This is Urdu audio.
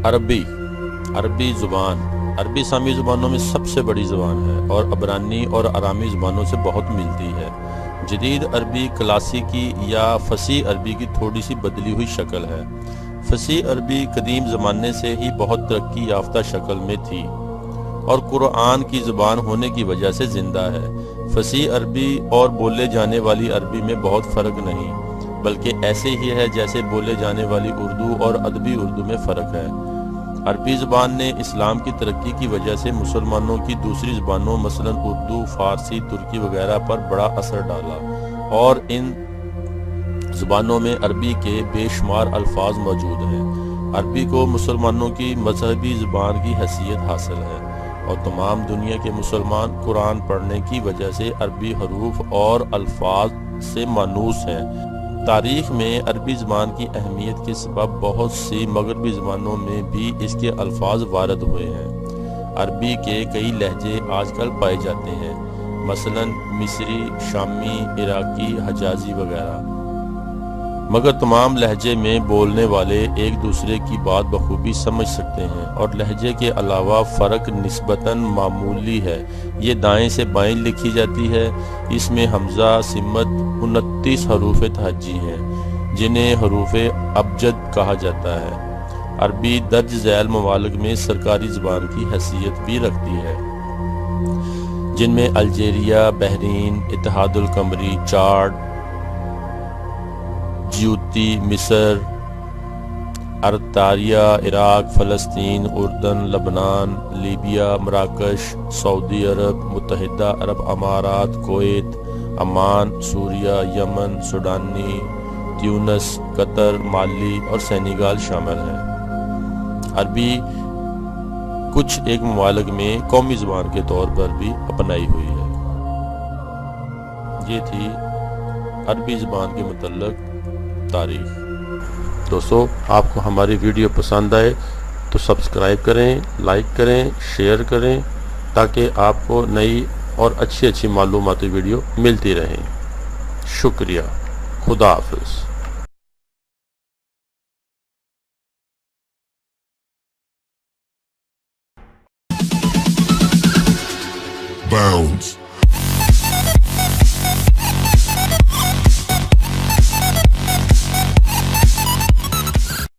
عربی عربی زبان عربی سامی زبانوں میں سب سے بڑی زبان ہے اور عبرانی اور آرامی زبانوں سے بہت ملتی ہے۔ جدید عربی کلاسیکی یا فصیح عربی کی تھوڑی سی بدلی ہوئی شکل ہے۔ فصیح عربی قدیم زمانے سے ہی بہت ترقی یافتہ شکل میں تھی اور قرآن کی زبان ہونے کی وجہ سے زندہ ہے۔ فصیح عربی اور بولے جانے والی عربی میں بہت فرق نہیں، بلکہ ایسے ہی ہے جیسے بولے جانے والی اردو اور ادبی اردو میں فرق ہے۔ عربی زبان نے اسلام کی ترقی کی وجہ سے مسلمانوں کی دوسری زبانوں مثلا اردو، فارسی، ترکی وغیرہ پر بڑا اثر ڈالا اور ان زبانوں میں عربی کے بے شمار الفاظ موجود ہیں۔ عربی کو مسلمانوں کی مذہبی زبان کی حیثیت حاصل ہے اور تمام دنیا کے مسلمان قرآن پڑھنے کی وجہ سے عربی حروف اور الفاظ سے مانوس ہیں۔ تاریخ میں عربی زبان کی اہمیت کے سبب بہت سی مغربی زبانوں میں بھی اس کے الفاظ وارد ہوئے ہیں۔ عربی کے کئی لہجے آج کل پائے جاتے ہیں، مثلا مصری، شامی، عراقی، حجازی وغیرہ، مگر تمام لہجے میں بولنے والے ایک دوسرے کی بات بخوبی سمجھ سکتے ہیں اور لہجے کے علاوہ فرق نسبتاً معمولی ہے۔ یہ دائیں سے بائیں لکھی جاتی ہے۔ اس میں حمزہ سمت 29 حروف تہجی ہیں جنہیں حروف ابجد کہا جاتا ہے۔ عربی درج ذیل ممالک میں سرکاری زبان کی حیثیت بھی رکھتی ہے، جن میں الجیریا، بحرین، اتحاد القمری، چاڈ، جیبوتی، مصر، ارتاریہ، عراق، فلسطین، اردن، لبنان، لیبیا، مراکش، سعودی عرب، متحدہ عرب امارات، کویت، عمان، سوریہ، یمن، سوڈانی، تیونس، قطر، مالی اور سینیگال شامل ہیں۔ عربی کچھ ایک ممالک میں قومی زبان کے طور پر بھی اپنائی ہوئی ہے۔ یہ تھی عربی زبان کے متعلق تاریخ۔ دوستو، آپ کو ہماری ویڈیو پسند آئے تو سبسکرائب کریں، لائک کریں، شیئر کریں تاکہ آپ کو نئی اور اچھی معلوماتی ویڈیو ملتی رہیں۔ شکریہ۔ خدا حافظ۔ Bounds.